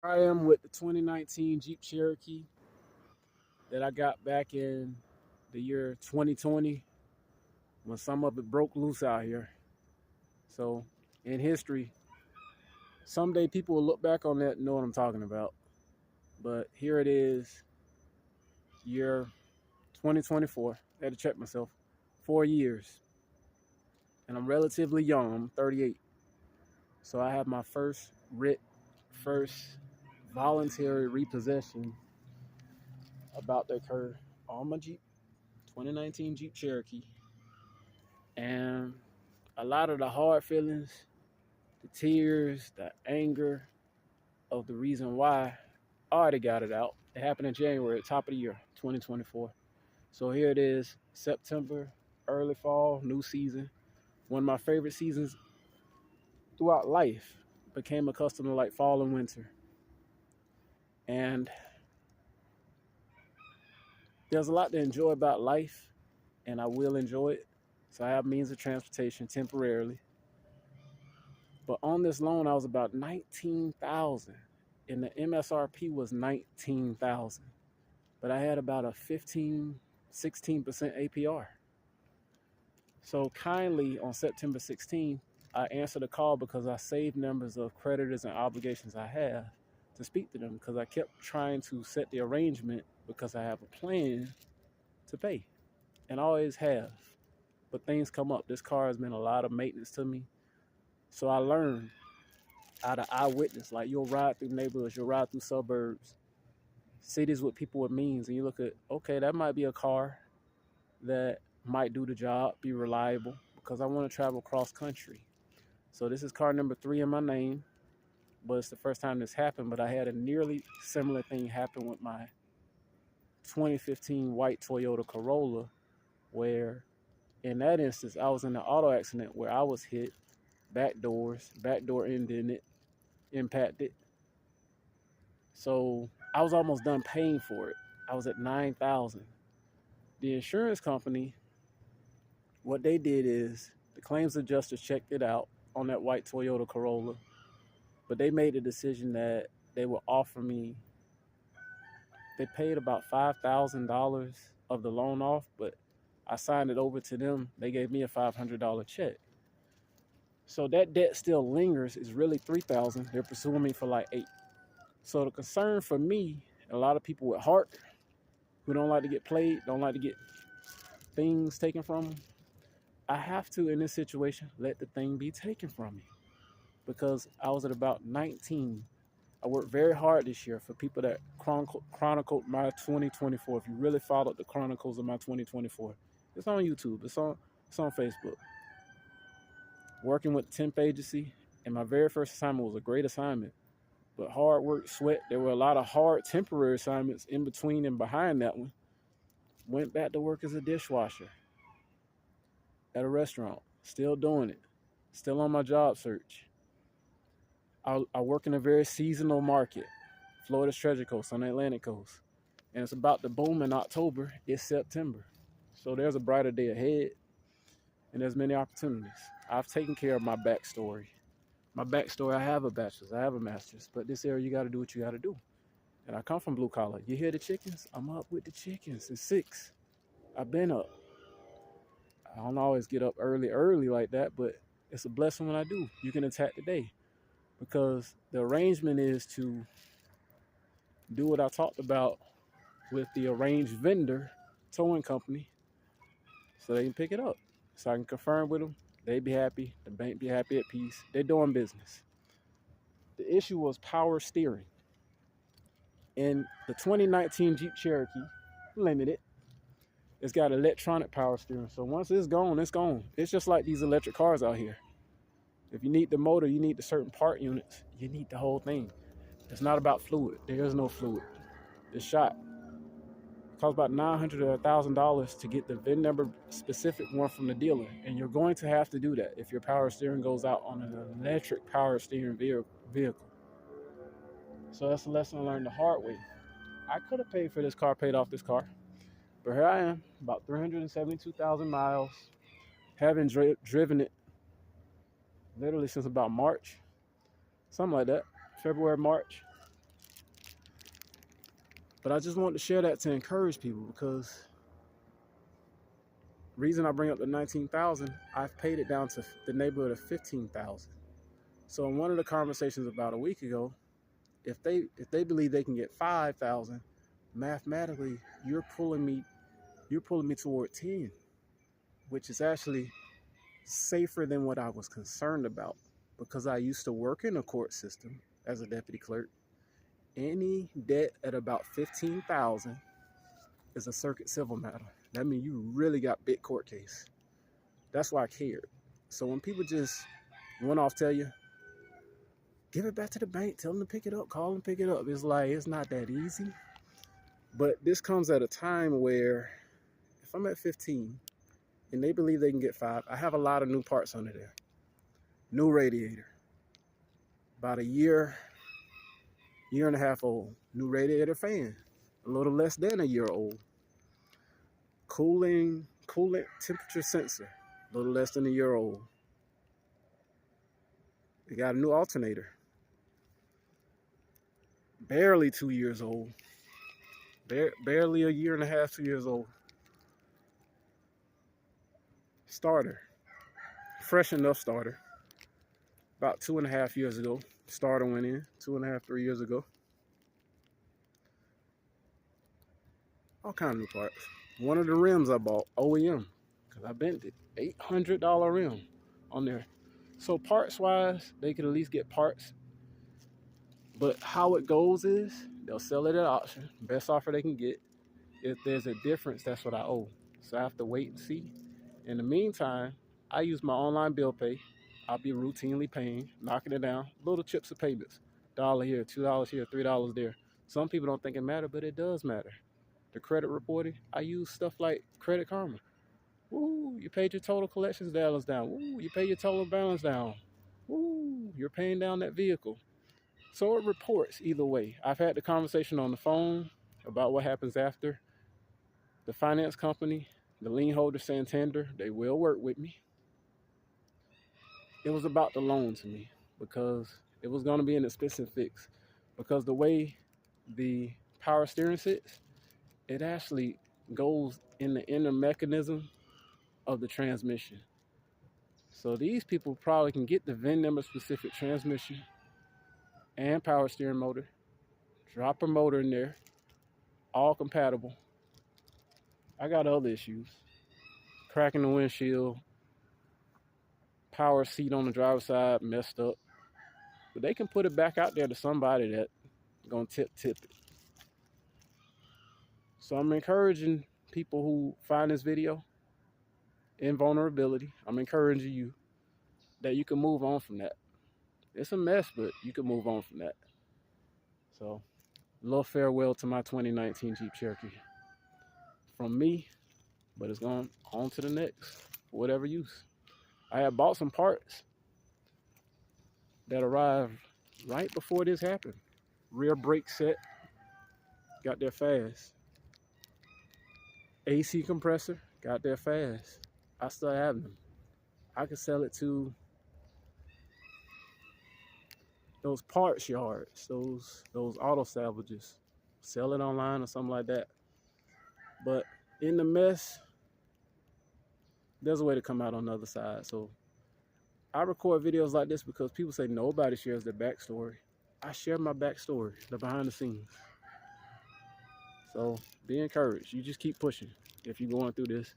I am with the 2019 Jeep Cherokee that I got back in the year 2020 when some of it broke loose out here. So, in history, someday people will look back on that and know what I'm talking about. But here it is, year 2024. I had to check myself. 4 years. And I'm relatively young. I'm 38. So I have my first voluntary repossession about to occur on my Jeep, 2019 Jeep Cherokee. And a lot of the hard feelings, the tears, the anger of the reason why I already got it out. It happened in January, top of the year, 2024. So here it is, September, early fall, new season. One of my favorite seasons throughout life. Became accustomed to like fall and winter. And there's a lot to enjoy about life, and I will enjoy it. So I have means of transportation temporarily. But on this loan, I was about 19,000, and the MSRP was 19,000. But I had about a 16% APR. So kindly on September 16th, I answered a call because I saved numbers of creditors and obligations I have to speak to them because I kept trying to set the arrangement because I have a plan to pay and I always have. But things come up. This car has been a lot of maintenance to me. So I learned out of eyewitness, like you'll ride through neighborhoods, you'll ride through suburbs, cities with people with means, and you look at, okay, that might be a car that might do the job, be reliable, because I want to travel cross country. So this is car number 3 in my name, but it's the first time this happened, but I had a nearly similar thing happen with my 2015 white Toyota Corolla, where in that instance, I was in an auto accident where I was hit, back door ended it, impacted. So I was almost done paying for it. I was at 9,000. The insurance company, what they did is the claims adjuster checked it out on that white Toyota Corolla, but they made a decision that they would offer me. They paid about $5,000 of the loan off, but I signed it over to them. They gave me a $500 check. So that debt still lingers. It's really $3,000. They're pursuing me for like $8,000. So the concern for me, a lot of people with heart who don't like to get played, don't like to get things taken from them, I have to, in this situation, let the thing be taken from me because I was at about 19. I worked very hard this year for people that chronicled my 2024. If you really followed the chronicles of my 2024, it's on YouTube. It's on Facebook. Working with the temp agency, and my very first assignment was a great assignment. But hard work, sweat. There were a lot of hard temporary assignments in between and behind that one. Went back to work as a dishwasher at a restaurant. Still doing it. Still on my job search. I work in a very seasonal market, Florida's Treasure Coast on the Atlantic coast. And it's about to boom in October. It's September. So there's a brighter day ahead, and there's many opportunities. I've taken care of my backstory. I have a bachelor's, I have a master's, but this area you got to do what you got to do. And I come from blue collar. You hear the chickens? I'm up with the chickens. It's 6. I've been up. I don't always get up early like that, but it's a blessing when I do. You can attack the day because the arrangement is to do what I talked about with the arranged vendor towing company so they can pick it up. So I can confirm with them. They be happy. The bank be happy at peace. They're doing business. The issue was power steering. In the 2019 Jeep Cherokee Limited, it's got electronic power steering. So once it's gone, it's gone. It's just like these electric cars out here. If you need the motor, you need the certain part units. You need the whole thing. It's not about fluid. There is no fluid. It's shot. It costs about $900 or $1,000 to get the VIN number specific one from the dealer. And you're going to have to do that if your power steering goes out on an electric power steering vehicle. So that's a lesson I learned the hard way. I could have paid for this car, paid off this car. But here I am, about 372,000 miles, having driven it literally since about March, something like that, February, March. But I just wanted to share that to encourage people, because reason I bring up the 19,000, I've paid it down to the neighborhood of 15,000. So in one of the conversations about a week ago, if they believe they can get 5,000, mathematically you're pulling me toward 10, which is actually safer than what I was concerned about, because I used to work in a court system as a deputy clerk. Any debt at about 15,000 is a circuit civil matter. That means you really got big court case. That's why I cared. So when people just one off tell you, give it back to the bank, tell them to pick it up, call them, pick it up, it's like, it's not that easy. But this comes at a time where if I'm at 15 and they believe they can get 5, I have a lot of new parts under there. New radiator, about a year and a half old. New radiator fan, a little less than a year old. Coolant temperature sensor, a little less than a year old. They got a new alternator, barely 2 years old. Barely a year and a half, 2 years old. Starter, fresh enough starter. About 2.5 years ago, starter went in, 2.5, 3 years ago. All kinds of new parts. One of the rims I bought, OEM, because I bent it, $800 rim on there. So parts wise, they could at least get parts. But how it goes is, they'll sell it at auction, best offer they can get. If there's a difference, that's what I owe. So I have to wait and see. In the meantime, I use my online bill pay. I'll be routinely paying, knocking it down, little chips of payments. $1 here, $2 here, $3 there. Some people don't think it matters, but it does matter. The credit reporting, I use stuff like Credit Karma. Woo, you paid your total collections balance down. Woo, you pay your total balance down. Woo, you're paying down that vehicle. So it reports either way. I've had the conversation on the phone about what happens after. The finance company, the lien holder Santander, they will work with me. It was about the loan to me, because it was going to be an expensive fix. Because the way the power steering sits, it actually goes in the inner mechanism of the transmission. So these people probably can get the VIN number specific transmission and power steering motor, drop a motor in there, all compatible. I got other issues. Cracking the windshield, power seat on the driver's side messed up. But they can put it back out there to somebody that gonna tip it. So I'm encouraging people who find this video in vulnerability. I'm encouraging you that you can move on from that. It's a mess, but you can move on from that. So, a little farewell to my 2019 Jeep Cherokee from me, but it's going on to the next for whatever use. I had bought some parts that arrived right before this happened. Rear brake set, got there fast. AC compressor, got there fast. I still have them. I could sell it to those parts yards, those auto salvages. Sell it online or something like that. But in the mess, there's a way to come out on the other side. So I record videos like this because people say nobody shares their backstory. I share my backstory, the behind the scenes. So be encouraged. You just keep pushing if you're going through this.